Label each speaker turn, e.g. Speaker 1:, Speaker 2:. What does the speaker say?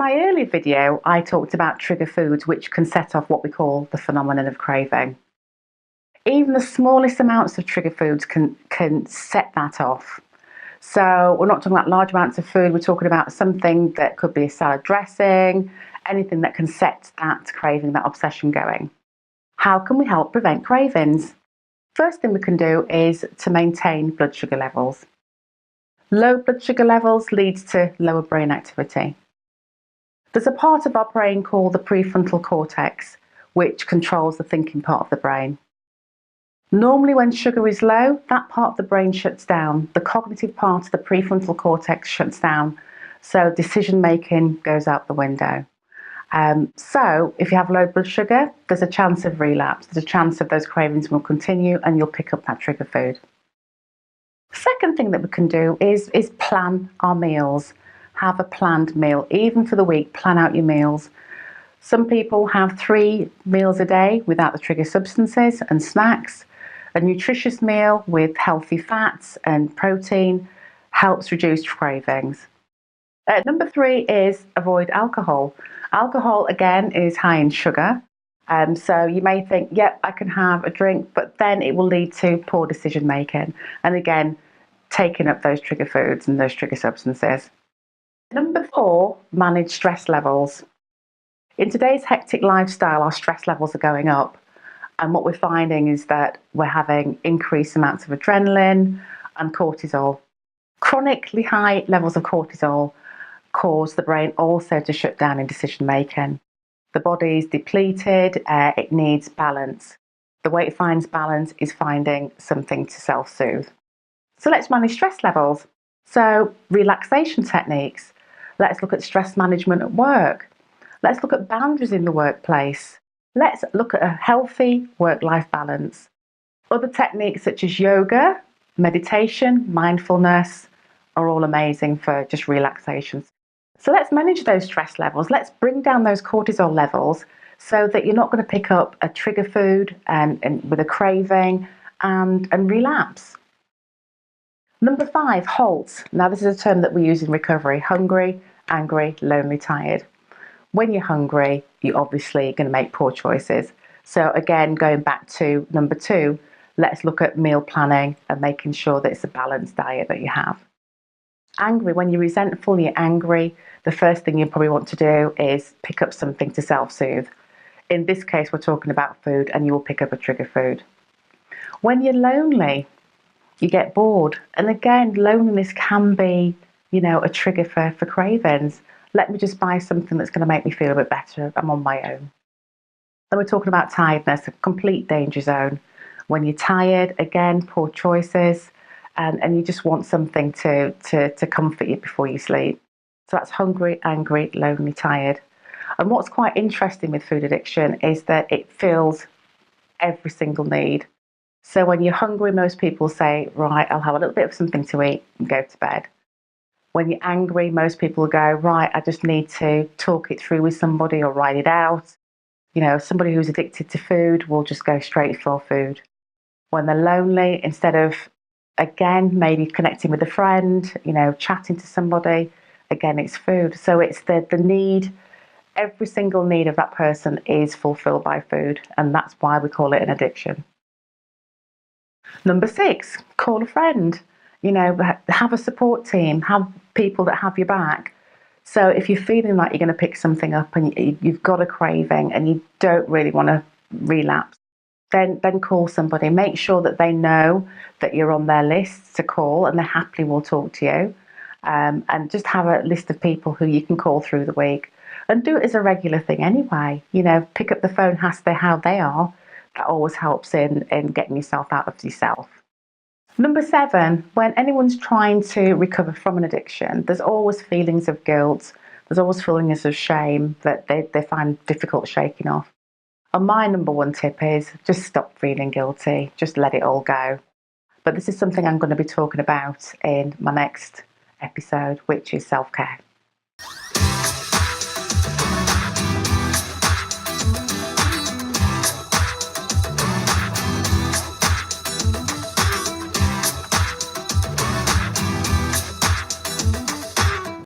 Speaker 1: my earlier video, I talked about trigger foods which can set off what we call the phenomenon of craving. Even the smallest amounts of trigger foods can set that off. So we're not talking about large amounts of food, we're talking about something that could be a salad dressing, anything that can set that craving, that obsession going. How can we help prevent cravings? First thing we can do is to maintain blood sugar levels. Low blood sugar levels leads to lower brain activity. There's a part of our brain called the prefrontal cortex, which controls the thinking part of the brain. Normally when sugar is low, that part of the brain shuts down. The cognitive part of the prefrontal cortex shuts down, so decision making goes out the window. So if you have low blood sugar, there's a chance of relapse. There's a chance of those cravings will continue and you'll pick up that trigger food. Second thing that we can do is plan our meals. Have a planned meal. Even for the week, plan out your meals. Some people have 3 meals a day without the trigger substances and snacks. A nutritious meal with healthy fats and protein helps reduce cravings. Number 3 is avoid alcohol. Alcohol, again, is high in sugar. So you may think, yep, I can have a drink, but then it will lead to poor decision making. And again, taking up those trigger foods and those trigger substances. Number 4, manage stress levels. In today's hectic lifestyle, our stress levels are going up. And what we're finding is that we're having increased amounts of adrenaline and cortisol. Chronically high levels of cortisol cause the brain also to shut down in decision making. The body is depleted, it needs balance. The way it finds balance is finding something to self-soothe. So let's manage stress levels. So relaxation techniques. Let's look at stress management at work. Let's look at boundaries in the workplace. Let's look at a healthy work-life balance. Other techniques such as yoga, meditation, mindfulness are all amazing for just relaxation. So let's manage those stress levels. Let's bring down those cortisol levels so that you're not going to pick up a trigger food and with a craving and relapse. Number 5, halt. Now this is a term that we use in recovery. Hungry, angry, lonely, tired. When you're hungry, you're obviously going to make poor choices. So again, going back to number 2, let's look at meal planning and making sure that it's a balanced diet that you have. Angry, when you're resentful, you're angry, the first thing you probably want to do is pick up something to self-soothe. In this case, we're talking about food, and you will pick up a trigger food. When you're lonely, you get bored. And again, loneliness can be, a trigger for cravings. Let me just buy something that's going to make me feel a bit better. I'm on my own. Then we're talking about tiredness, a complete danger zone. When you're tired, again, poor choices. And you just want something to comfort you before you sleep. So that's hungry, angry, lonely, tired. And what's quite interesting with food addiction is that it fills every single need. So when you're hungry, most people say, right, I'll have a little bit of something to eat and go to bed. When you're angry, most people go, right, I just need to talk it through with somebody or write it out. Somebody who's addicted to food will just go straight for food. When they're lonely, instead of again, maybe connecting with a friend, chatting to somebody, again, it's food. So it's the need, every single need of that person is fulfilled by food. And that's why we call it an addiction. Number 6, call a friend. Have a support team, have people that have your back. So if you're feeling like you're going to pick something up and you've got a craving and you don't really want to relapse, then call somebody. Make sure that they know that you're on their list to call and they happily will talk to you. And just have a list of people who you can call through the week. And do it as a regular thing anyway. Pick up the phone, ask them how they are. That always helps in getting yourself out of yourself. Number 7, when anyone's trying to recover from an addiction, there's always feelings of guilt. There's always feelings of shame that they find difficult shaking off. And my number 1 tip is just stop feeling guilty. Just let it all go. But this is something I'm going to be talking about in my next episode, which is self-care.